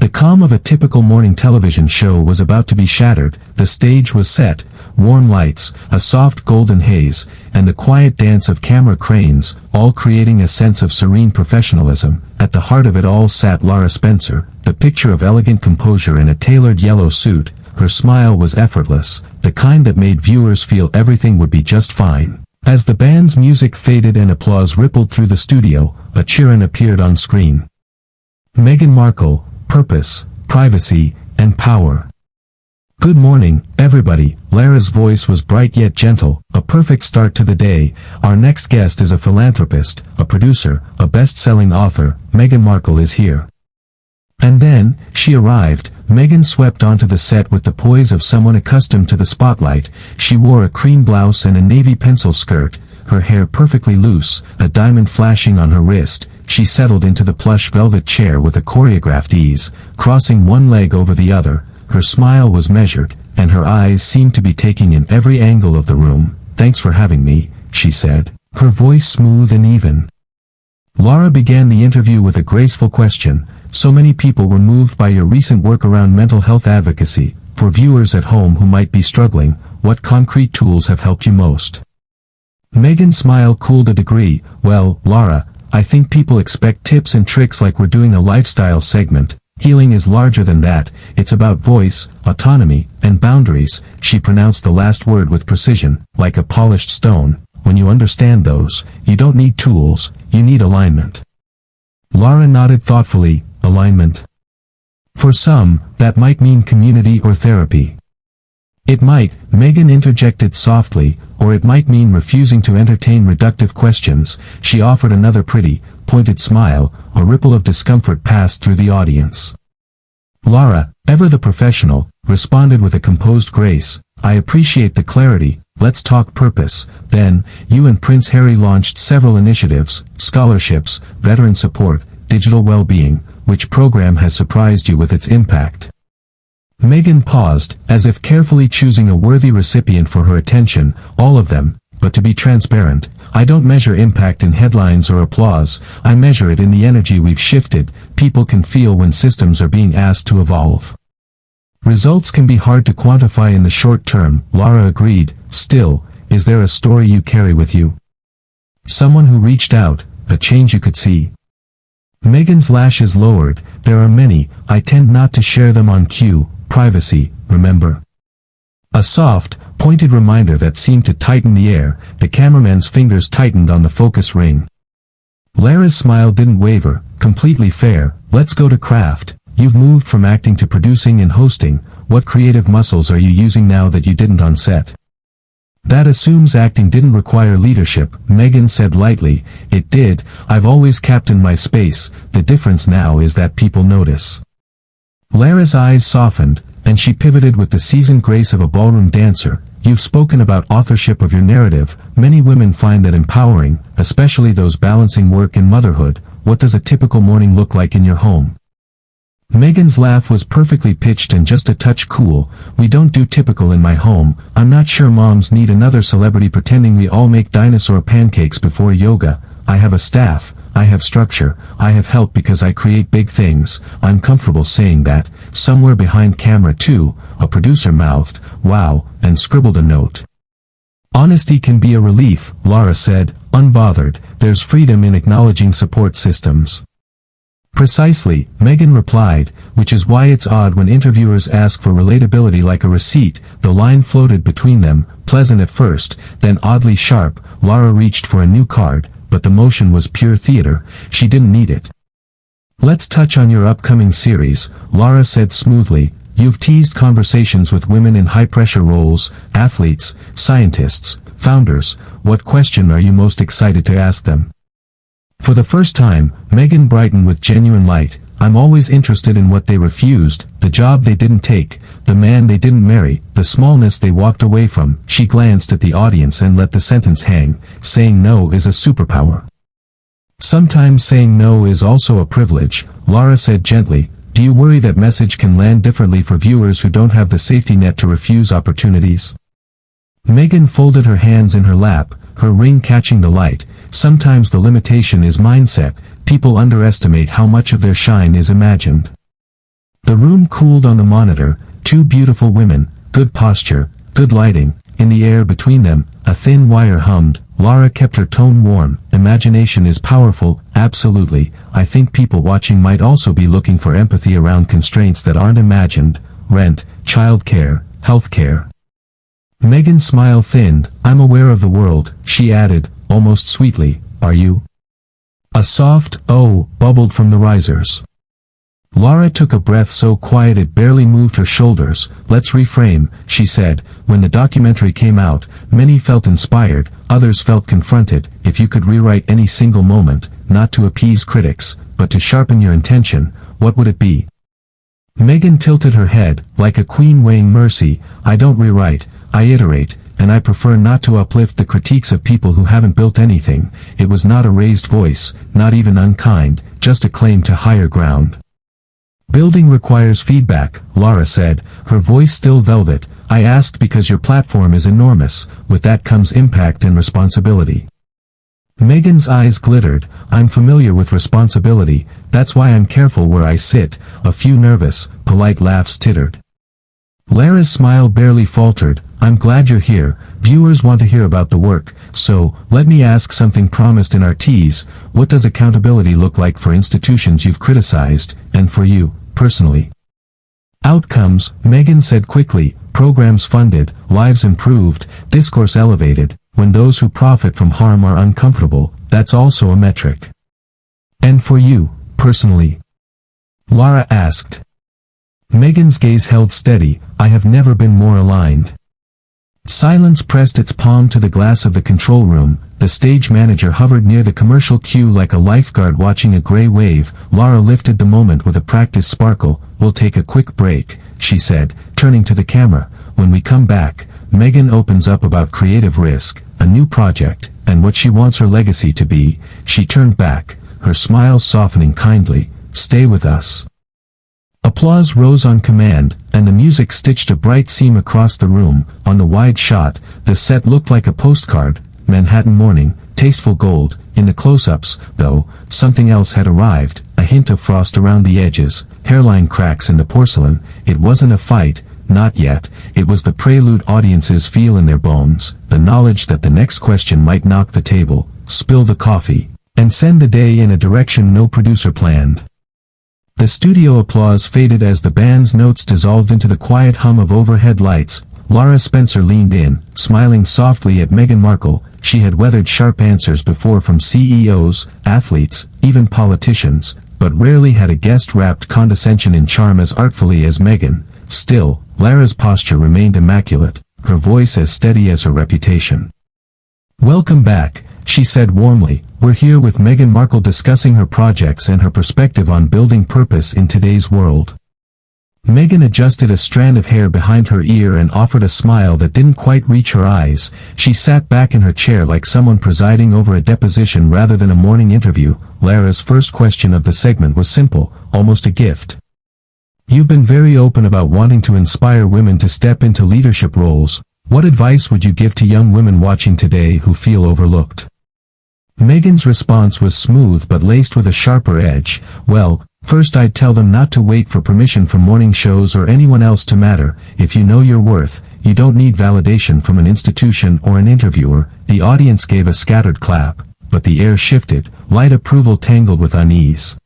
The calm of a typical morning television show was about to be shattered. The stage was set, warm lights, a soft golden haze, and the quiet dance of camera cranes, all creating a sense of serene professionalism. At the heart of it all sat Lara Spencer, the picture of elegant composure in a tailored yellow suit. Her smile was effortless, the kind that made viewers feel everything would be just fine. As the band's music faded and applause rippled through the studio, a Chiron appeared on screen. Meghan Markle, purpose, privacy, and power. Good morning, everybody. Lara's voice was bright yet gentle, a perfect start to the day. Our next guest is a philanthropist, a producer, a best-selling author. Meghan Markle is here. And then, she arrived. Meghan swept onto the set with the poise of someone accustomed to the spotlight. She wore a cream blouse and a navy pencil skirt, her hair perfectly loose, a diamond flashing on her wrist. She settled into the plush velvet chair with a choreographed ease, crossing one leg over the other. Her smile was measured, and her eyes seemed to be taking in every angle of the room. "Thanks for having me," she said, her voice smooth and even. Lara began the interview with a graceful question. "So many people were moved by your recent work around mental health advocacy. For viewers at home who might be struggling, what concrete tools have helped you most?" Meghan's smile cooled a degree. "Well, Lara, I think people expect tips and tricks like we're doing a lifestyle segment. Healing is larger than that. It's about voice, autonomy, and boundaries." She pronounced the last word with precision, like a polished stone. "When you understand those, you don't need tools, you need alignment." Lara nodded thoughtfully. Alignment. For some, that might mean community or therapy. It might, Meghan interjected softly, or it might mean refusing to entertain reductive questions. She offered another pretty, pointed smile. A ripple of discomfort passed through the audience. Lara, ever the professional, responded with a composed grace. "I appreciate the clarity. Let's talk purpose." Then, you and Prince Harry launched several initiatives, scholarships, veteran support, digital well-being. Which program has surprised you with its impact? Meghan paused, as if carefully choosing a worthy recipient for her attention. "All of them, but to be transparent, I don't measure impact in headlines or applause. I measure it in the energy we've shifted. People can feel when systems are being asked to evolve. Results can be hard to quantify in the short term," Lara agreed. "Still, is there a story you carry with you? Someone who reached out, a change you could see?" Meghan's lashes lowered. "There are many. I tend not to share them on cue. Privacy, remember?" A soft, pointed reminder that seemed to tighten the air. The cameraman's fingers tightened on the focus ring. Lara's smile didn't waver. "Completely fair. Let's go to craft. You've moved from acting to producing and hosting. What creative muscles are you using now that you didn't on set?" "That assumes acting didn't require leadership," Meghan said lightly. "It did. I've always captained my space. The difference now is that people notice." Lara's eyes softened, and she pivoted with the seasoned grace of a ballroom dancer. "You've spoken about authorship of your narrative. Many women find that empowering, especially those balancing work and motherhood. What does a typical morning look like in your home?" Meghan's laugh was perfectly pitched and just a touch cool. "We don't do typical in my home. I'm not sure moms need another celebrity pretending we all make dinosaur pancakes before yoga. I have a staff, I have structure, I have help because I create big things. I'm comfortable saying that." Somewhere behind camera too, a producer mouthed, "Wow," and scribbled a note. "Honesty can be a relief," Lara said, unbothered. "There's freedom in acknowledging support systems." "Precisely," Meghan replied, "which is why it's odd when interviewers ask for relatability like a receipt." The line floated between them, pleasant at first, then oddly sharp. Lara reached for a new card, but the motion was pure theater. She didn't need it. "Let's touch on your upcoming series," Lara said smoothly. "You've teased conversations with women in high-pressure roles, athletes, scientists, founders. What question are you most excited to ask them?" For the first time, Meghan brightened with genuine light. "I'm always interested in what they refused, the job they didn't take, the man they didn't marry, the smallness they walked away from." She glanced at the audience and let the sentence hang. "Saying no is a superpower. Sometimes saying no is also a privilege," Lara said gently. "Do you worry that message can land differently for viewers who don't have the safety net to refuse opportunities?" Meghan folded her hands in her lap, her ring catching the light. "Sometimes the limitation is mindset. People underestimate how much of their shine is imagined." The room cooled on the monitor, two beautiful women, good posture, good lighting, in the air between them, a thin wire hummed. Lara kept her tone warm. Imagination is powerful, absolutely. I think people watching might also be looking for empathy around constraints that aren't imagined. Rent, childcare, healthcare. Meghan's smile thinned. I'm aware of the world, she added, almost sweetly. Are you? A soft, oh, bubbled from the risers. Lara took a breath so quiet it barely moved her shoulders. Let's reframe, she said. When the documentary came out, many felt inspired, others felt confronted. If you could rewrite any single moment, not to appease critics, but to sharpen your intention, what would it be? Meghan tilted her head, like a queen weighing mercy. I don't rewrite, I iterate, and I prefer not to uplift the critiques of people who haven't built anything. It was not a raised voice, not even unkind, just a claim to higher ground. Building requires feedback, Lara said, her voice still velvet. I asked because your platform is enormous, with that comes impact and responsibility. Meghan's eyes glittered. I'm familiar with responsibility, that's why I'm careful where I sit. A few nervous, polite laughs tittered. Lara's smile barely faltered. I'm glad you're here. Viewers want to hear about the work, so, let me ask something promised in our tease. What does accountability look like for institutions you've criticized, and for you, personally? Outcomes, Meghan said quickly. Programs funded, lives improved, discourse elevated. When those who profit from harm are uncomfortable, that's also a metric. And for you, personally? Lara asked. Meghan's gaze held steady. I have never been more aligned. Silence pressed its palm to the glass of the control room. The stage manager hovered near the commercial cue like a lifeguard watching a gray wave. Lara lifted the moment with a practiced sparkle. We'll take a quick break, she said, turning to the camera. When we come back, Meghan opens up about creative risk, a new project, and what she wants her legacy to be. She turned back, her smile softening kindly. Stay with us. Applause rose on command, and the music stitched a bright seam across the room. On the wide shot, the set looked like a postcard, Manhattan morning, tasteful gold. In the close-ups, though, something else had arrived, a hint of frost around the edges, hairline cracks in the porcelain. It wasn't a fight, not yet. It was the prelude audiences feel in their bones, the knowledge that the next question might knock the table, spill the coffee, and send the day in a direction no producer planned. The studio applause faded as the band's notes dissolved into the quiet hum of overhead lights. Lara Spencer leaned in, smiling softly at Meghan Markle. She had weathered sharp answers before from CEOs, athletes, even politicians, but rarely had a guest wrapped condescension in charm as artfully as Meghan. Still, Lara's posture remained immaculate, her voice as steady as her reputation. Welcome back, she said warmly. We're here with Meghan Markle discussing her projects and her perspective on building purpose in today's world. Meghan adjusted a strand of hair behind her ear and offered a smile that didn't quite reach her eyes. She sat back in her chair like someone presiding over a deposition rather than a morning interview. Lara's first question of the segment was simple, almost a gift. You've been very open about wanting to inspire women to step into leadership roles. What advice would you give to young women watching today who feel overlooked? Meghan's response was smooth but laced with a sharper edge. Well, first I'd tell them not to wait for permission from morning shows or anyone else to matter. If you know your worth, you don't need validation from an institution or an interviewer. The audience gave a scattered clap, but the air shifted, light approval tangled with unease.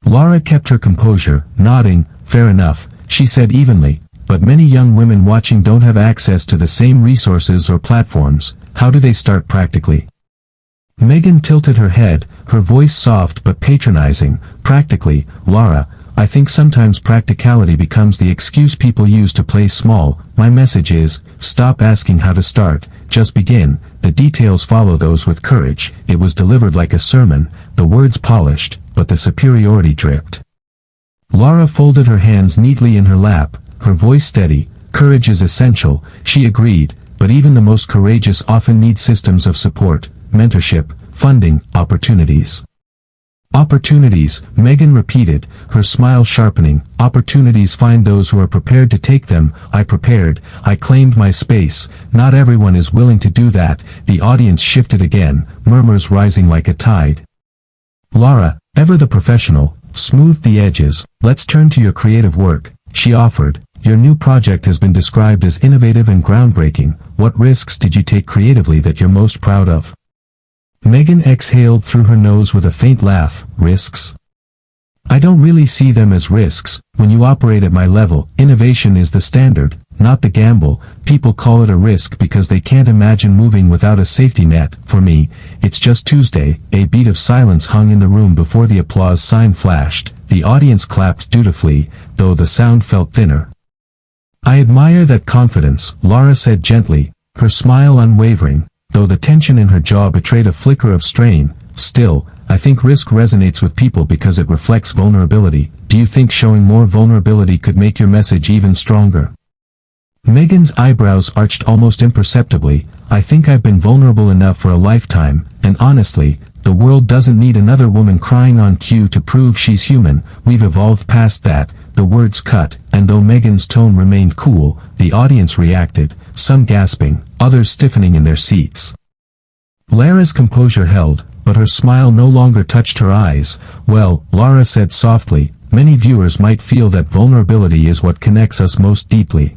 Lara kept her composure, nodding. Fair enough, she said evenly, but many young women watching don't have access to the same resources or platforms. How do they start practically? Meghan tilted her head, her voice soft but patronizing. Practically, Lara, I think sometimes practicality becomes the excuse people use to play small. My message is, stop asking how to start, just begin. The details follow those with courage. It was delivered like a sermon, the words polished, but the superiority dripped. Lara folded her hands neatly in her lap, her voice steady. Courage is essential, she agreed, but even the most courageous often need systems of support. Mentorship, funding, opportunities. Opportunities, Meghan repeated, her smile sharpening. Opportunities find those who are prepared to take them. I prepared, I claimed my space. Not everyone is willing to do that. The audience shifted again, murmurs rising like a tide. Lara, ever the professional, smoothed the edges. "Let's turn to your creative work," she offered. "Your new project has been described as innovative and groundbreaking. What risks did you take creatively that you're most proud of?" Meghan exhaled through her nose with a faint laugh. "Risks? I don't really see them as risks. When you operate at my level, innovation is the standard, not the gamble. People call it a risk because they can't imagine moving without a safety net. For me, it's just Tuesday." A beat of silence hung in the room before the applause sign flashed. The audience clapped dutifully, though the sound felt thinner. "I admire that confidence," Lara said gently, her smile unwavering, though the tension in her jaw betrayed a flicker of strain. "Still, I think risk resonates with people because it reflects vulnerability. Do you think showing more vulnerability could make your message even stronger?" Meghan's eyebrows arched almost imperceptibly. "I think I've been vulnerable enough for a lifetime, and honestly, the world doesn't need another woman crying on cue to prove she's human. We've evolved past that." The words cut, and though Meghan's tone remained cool, the audience reacted, some gasping, others stiffening in their seats. Lara's composure held, but her smile no longer touched her eyes. "Well," Lara said softly, "many viewers might feel that vulnerability is what connects us most deeply."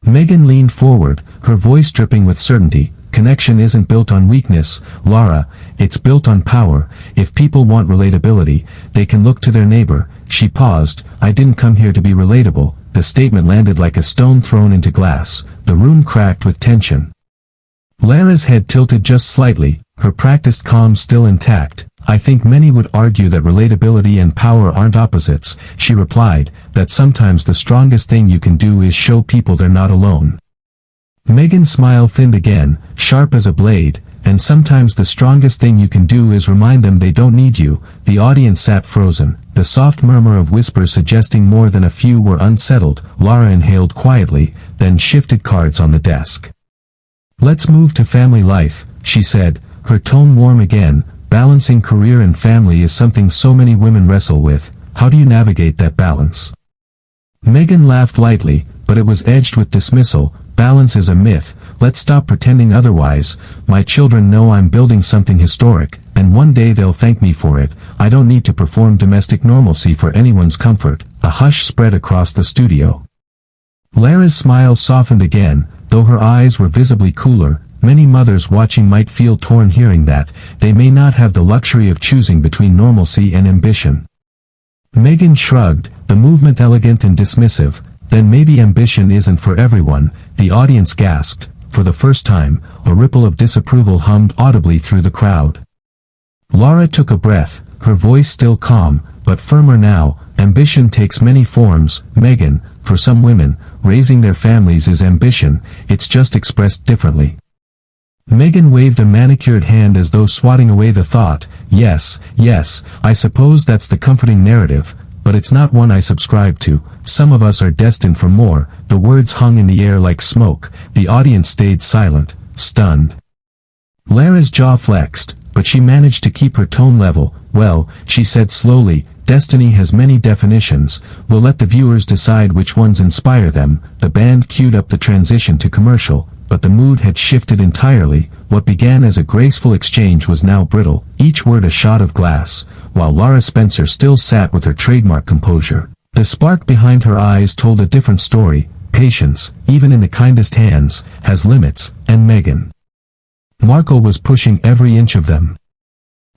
Meghan leaned forward, her voice dripping with certainty. "Connection isn't built on weakness, Lara, it's built on power. If people want relatability, they can look to their neighbor." She paused. "I didn't come here to be relatable." The statement landed like a stone thrown into glass. The room cracked with tension. Lara's head tilted just slightly, her practiced calm still intact. "I think many would argue that relatability and power aren't opposites," she replied, "that sometimes the strongest thing you can do is show people they're not alone." Meghan's smile thinned again, sharp as a blade. "And sometimes the strongest thing you can do is remind them they don't need you." The audience sat frozen, the soft murmur of whispers suggesting more than a few were unsettled. Lara inhaled quietly, then shifted cards on the desk. "Let's move to family life," she said, her tone warm again. "Balancing career and family is something so many women wrestle with. How do you navigate that balance?" Meghan laughed lightly, but it was edged with dismissal. "Balance is a myth. Let's stop pretending otherwise. My children know I'm building something historic, and one day they'll thank me for it. I don't need to perform domestic normalcy for anyone's comfort." A hush spread across the studio. Lara's smile softened again, though her eyes were visibly cooler. Many mothers watching might feel torn hearing that. They may not have the luxury of choosing between normalcy and ambition. Meghan shrugged, the movement elegant and dismissive. "Then maybe ambition isn't for everyone." The audience gasped. For the first time, a ripple of disapproval hummed audibly through the crowd. Lara took a breath, her voice still calm, but firmer now. "Ambition takes many forms, Meghan. For some women, raising their families is ambition, it's just expressed differently." Meghan waved a manicured hand as though swatting away the thought. Yes, I suppose that's the comforting narrative, but it's not one I subscribe to. Some of us are destined for more." The words hung in the air like smoke. The audience stayed silent, stunned. Lara's jaw flexed, but she managed to keep her tone level. "Well," she said slowly, "destiny has many definitions. We'll let the viewers decide which ones inspire them." The band queued up the transition to commercial, but the mood had shifted entirely. What began as a graceful exchange was now brittle, each word a shot of glass, while Lara Spencer still sat with her trademark composure. The spark behind her eyes told a different story. Patience, even in the kindest hands, has limits, and Meghan Markle was pushing every inch of them.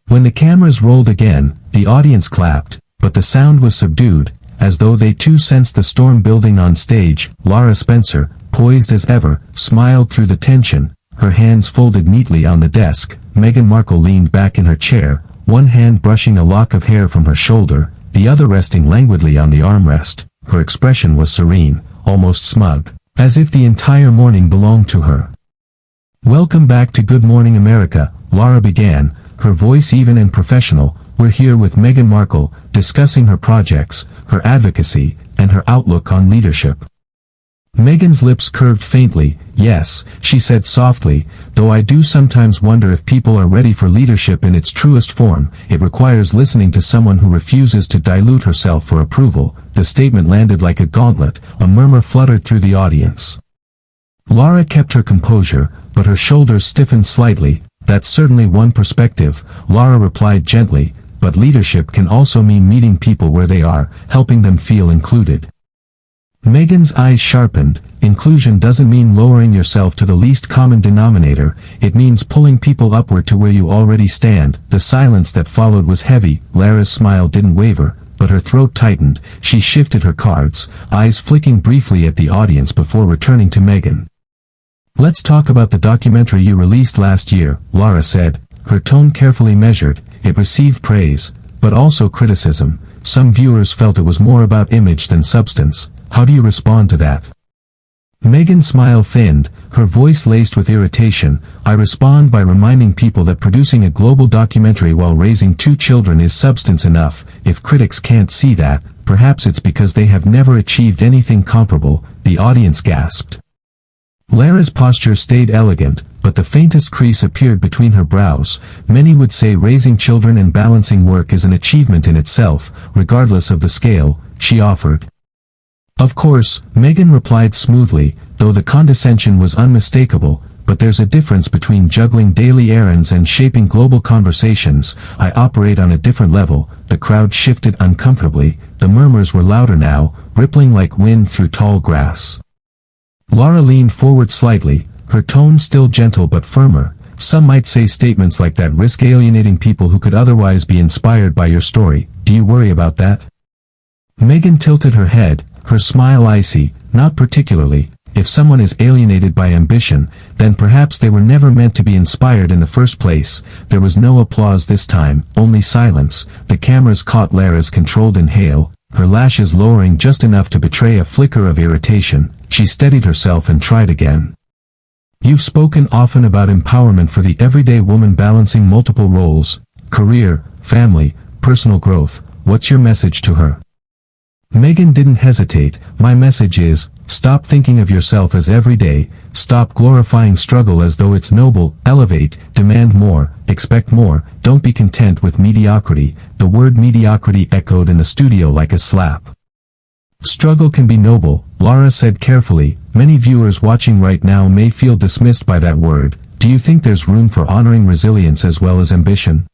When the cameras rolled again, the audience clapped, but the sound was subdued, as though they too sensed the storm building on stage. Lara Spencer, poised as ever, smiled through the tension, her hands folded neatly on the desk. Meghan Markle leaned back in her chair, one hand brushing a lock of hair from her shoulder, the other resting languidly on the armrest. Her expression was serene, almost smug, as if the entire morning belonged to her. "Welcome back to Good Morning America," Lara began, her voice even and professional. "We're here with Meghan Markle, discussing her projects, her advocacy, and her outlook on leadership." Meghan's lips curved faintly. "Yes," she said softly, "though I do sometimes wonder if people are ready for leadership in its truest form. It requires listening to someone who refuses to dilute herself for approval." The statement landed like a gauntlet, a murmur fluttered through the audience. Lara kept her composure, but her shoulders stiffened slightly. "That's certainly one perspective," Lara replied gently, but leadership can also mean meeting people where they are, helping them feel included. Meghan's eyes sharpened. Inclusion doesn't mean lowering yourself to the least common denominator, it means pulling people upward to where you already stand. The silence that followed was heavy. Lara's smile didn't waver, but her throat tightened. She shifted her cards, eyes flicking briefly at the audience before returning to Meghan. "Let's talk about the documentary you released last year," Lara said, her tone carefully measured. It received praise, but also criticism. Some viewers felt it was more about image than substance. How do you respond to that? Meghan's smile thinned, her voice laced with irritation. "I respond by reminding people that producing a global documentary while raising 2 children is substance enough. If critics can't see that, perhaps it's because they have never achieved anything comparable," the audience gasped. Lara's posture stayed elegant, but the faintest crease appeared between her brows. "Many would say raising children and balancing work is an achievement in itself, regardless of the scale," she offered. "Of course," Meghan replied smoothly, though the condescension was unmistakable, "but there's a difference between juggling daily errands and shaping global conversations. I operate on a different level." The crowd shifted uncomfortably. The murmurs were louder now, rippling like wind through tall grass. Lara leaned forward slightly, her tone still gentle but firmer. "Some might say statements like that risk alienating people who could otherwise be inspired by your story. Do you worry about that?" Meghan tilted her head, her smile icy. "Not particularly. If someone is alienated by ambition, then perhaps they were never meant to be inspired in the first place." There was no applause this time, only silence. The cameras caught Lara's controlled inhale, her lashes lowering just enough to betray a flicker of irritation. She steadied herself and tried again. "You've spoken often about empowerment for the everyday woman balancing multiple roles, career, family, personal growth. What's your message to her?" Meghan didn't hesitate. "My message is, stop thinking of yourself as everyday, stop glorifying struggle as though it's noble, elevate, demand more, expect more, don't be content with mediocrity." The word mediocrity echoed in the studio like a slap. "Struggle can be noble," Lara said carefully. "Many viewers watching right now may feel dismissed by that word. Do you think there's room for honoring resilience as well as ambition?"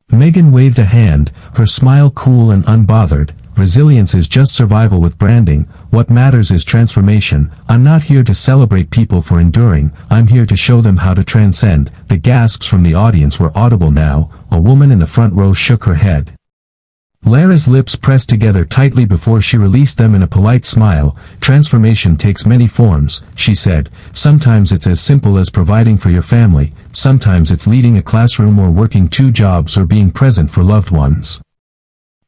Meghan waved a hand, her smile cool and unbothered. "Resilience is just survival with branding. What matters is transformation. I'm not here to celebrate people for enduring, I'm here to show them how to transcend." The gasps from the audience were audible now. A woman in the front row shook her head. Lara's lips pressed together tightly before she released them in a polite smile. "Transformation takes many forms," she said. "Sometimes it's as simple as providing for your family, sometimes it's leading a classroom or working 2 jobs or being present for loved ones."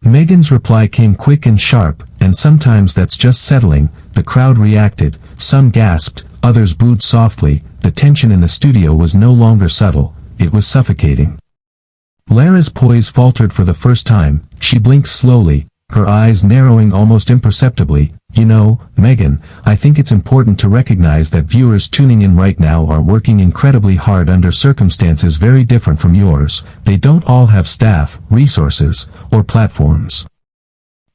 Meghan's reply came quick and sharp, "And sometimes that's just settling." The crowd reacted, some gasped, others booed softly. The tension in the studio was no longer subtle, it was suffocating. Lara's poise faltered for the first time. She blinked slowly, her eyes narrowing almost imperceptibly. "You know, Meghan, I think it's important to recognize that viewers tuning in right now are working incredibly hard under circumstances very different from yours. They don't all have staff, resources, or platforms."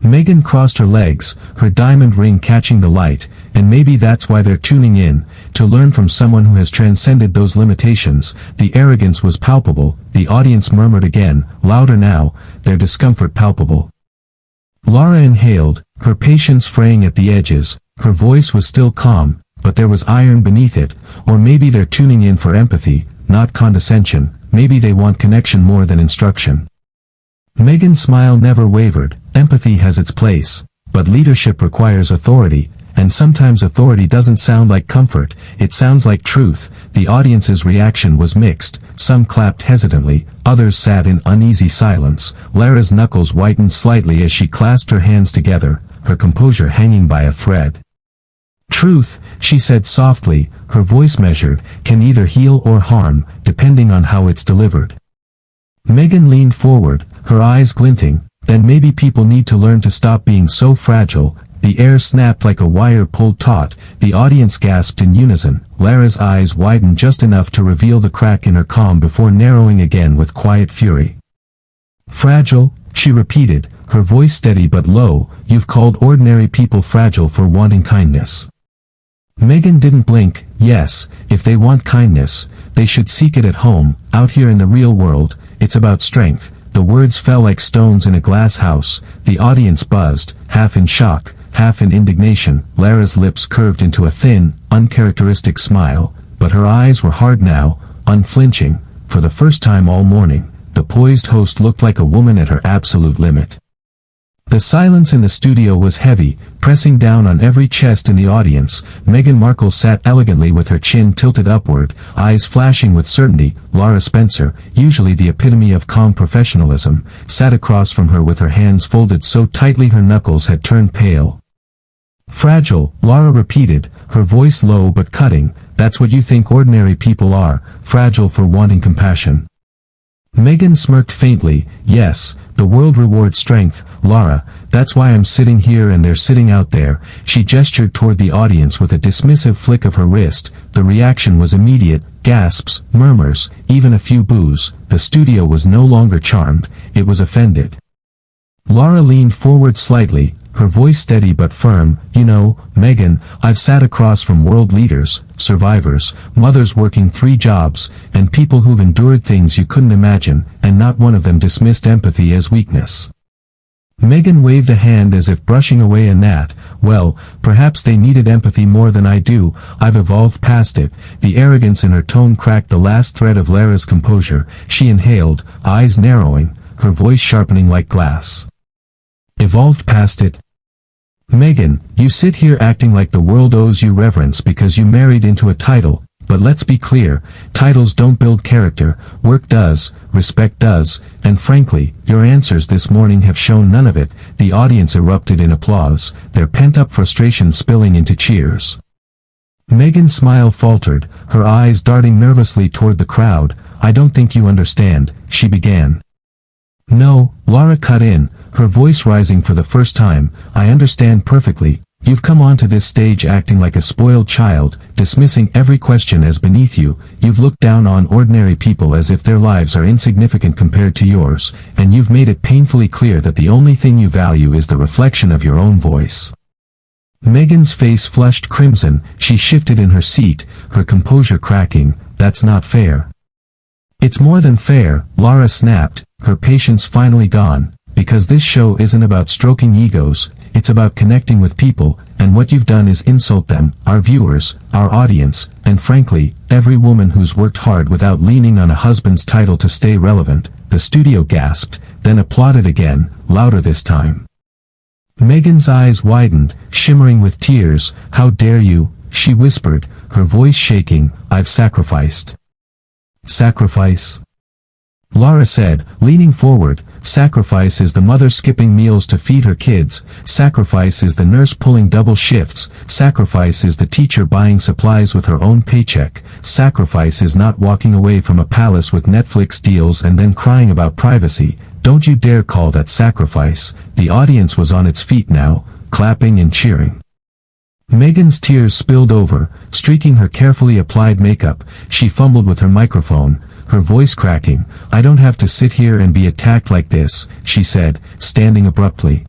Meghan crossed her legs, her diamond ring catching the light. "And maybe that's why they're tuning in, to learn from someone who has transcended those limitations." The arrogance was palpable. The audience murmured again, louder now, their discomfort palpable. Lara inhaled, her patience fraying at the edges. Her voice was still calm, but there was iron beneath it. "Or maybe they're tuning in for empathy, not condescension. Maybe they want connection more than instruction." Meghan's smile never wavered. "Empathy has its place, but leadership requires authority, and sometimes authority doesn't sound like comfort, it sounds like truth." The audience's reaction was mixed. Some clapped hesitantly, others sat in uneasy silence. Lara's knuckles whitened slightly as she clasped her hands together, her composure hanging by a thread. "Truth," she said softly, her voice measured, "can either heal or harm, depending on how it's delivered." Meghan leaned forward, her eyes glinting. "Then maybe people need to learn to stop being so fragile." The air snapped like a wire pulled taut. The audience gasped in unison. Lara's eyes widened just enough to reveal the crack in her calm before narrowing again with quiet fury. "Fragile," she repeated, her voice steady but low. "You've called ordinary people fragile for wanting kindness." Meghan didn't blink. "Yes, if they want kindness, they should seek it at home. Out here in the real world, it's about strength, the words fell like stones in a glass house. The audience buzzed, half in shock, half in indignation. Lara's lips curved into a thin, uncharacteristic smile, but her eyes were hard now, unflinching. For the first time all morning, the poised host looked like a woman at her absolute limit. The silence in the studio was heavy, pressing down on every chest in the audience. Meghan Markle sat elegantly with her chin tilted upward, eyes flashing with certainty. Lara Spencer, usually the epitome of calm professionalism, sat across from her with her hands folded so tightly her knuckles had turned pale. "Fragile," Lara repeated, her voice low but cutting. "That's what you think ordinary people are, fragile for wanting compassion." Meghan smirked faintly. "Yes, the world rewards strength, Lara, that's why I'm sitting here and they're sitting out there." She gestured toward the audience with a dismissive flick of her wrist. The reaction was immediate, gasps, murmurs, even a few boos. The studio was no longer charmed, it was offended. Lara leaned forward slightly, her voice steady but firm. "You know, Meghan, I've sat across from world leaders, survivors, mothers working 3 jobs, and people who've endured things you couldn't imagine, and not one of them dismissed empathy as weakness." Meghan waved a hand as if brushing away a gnat. "Well, perhaps they needed empathy more than I do. I've evolved past it." The arrogance in her tone cracked the last thread of Lara's composure. She inhaled, eyes narrowing, her voice sharpening like glass. "Evolved past it? Meghan, you sit here acting like the world owes you reverence because you married into a title, but let's be clear, titles don't build character, work does, respect does, and frankly, your answers this morning have shown none of it." The audience erupted in applause, their pent-up frustration spilling into cheers. Meghan's smile faltered, her eyes darting nervously toward the crowd. "I don't think you understand," she began. "No," Lara cut in, her voice rising for the first time. "I understand perfectly. You've come onto this stage acting like a spoiled child, dismissing every question as beneath you. You've looked down on ordinary people as if their lives are insignificant compared to yours, and you've made it painfully clear that the only thing you value is the reflection of your own voice." Meghan's face flushed crimson, she shifted in her seat, her composure cracking. "That's not fair." "It's more than fair," Lara snapped, her patience finally gone. "Because this show isn't about stroking egos, it's about connecting with people, and what you've done is insult them, our viewers, our audience, and frankly, every woman who's worked hard without leaning on a husband's title to stay relevant." The studio gasped, then applauded again, louder this time. Meghan's eyes widened, shimmering with tears. "How dare you," she whispered, her voice shaking. "I've sacrificed." "Sacrifice?" Lara said, leaning forward. "Sacrifice is the mother skipping meals to feed her kids. Sacrifice is the nurse pulling double shifts. Sacrifice is the teacher buying supplies with her own paycheck. Sacrifice is not walking away from a palace with Netflix deals and then crying about privacy. Don't you dare call that sacrifice." The audience was on its feet now, clapping and cheering. Meghan's tears spilled over, streaking her carefully applied makeup. She fumbled with her microphone, her voice cracking. "I don't have to sit here and be attacked like this," she said, standing abruptly.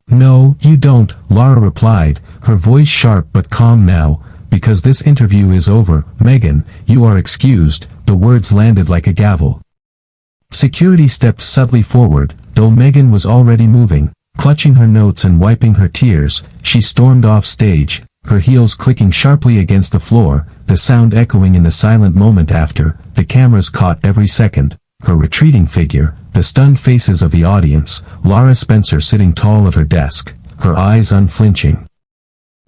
"No, you don't," Lara replied, her voice sharp but calm now, "because this interview is over. Meghan, you are excused." The words landed like a gavel. Security stepped subtly forward, though Meghan was already moving. Clutching her notes and wiping her tears, she stormed off stage, her heels clicking sharply against the floor, the sound echoing in the silent moment after. The cameras caught every second, her retreating figure, the stunned faces of the audience, Lara Spencer sitting tall at her desk, her eyes unflinching.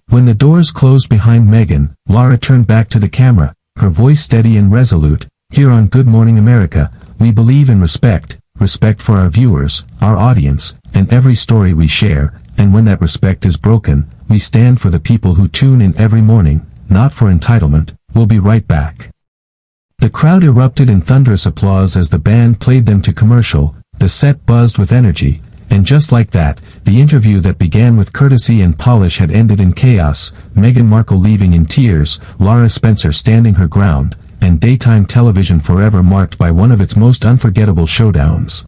When the doors closed behind Meghan, Lara turned back to the camera, her voice steady and resolute. "Here on Good Morning America, we believe in respect, respect for our viewers, our audience, and every story we share, and when that respect is broken, we stand for the people who tune in every morning, not for entitlement." We'll be right back. The crowd erupted in thunderous applause as the band played them to commercial. The set buzzed with energy, and just like that, the interview that began with courtesy and polish had ended in chaos. Meghan Markle leaving in tears, Lara Spencer standing her ground, and daytime television forever marked by one of its most unforgettable showdowns.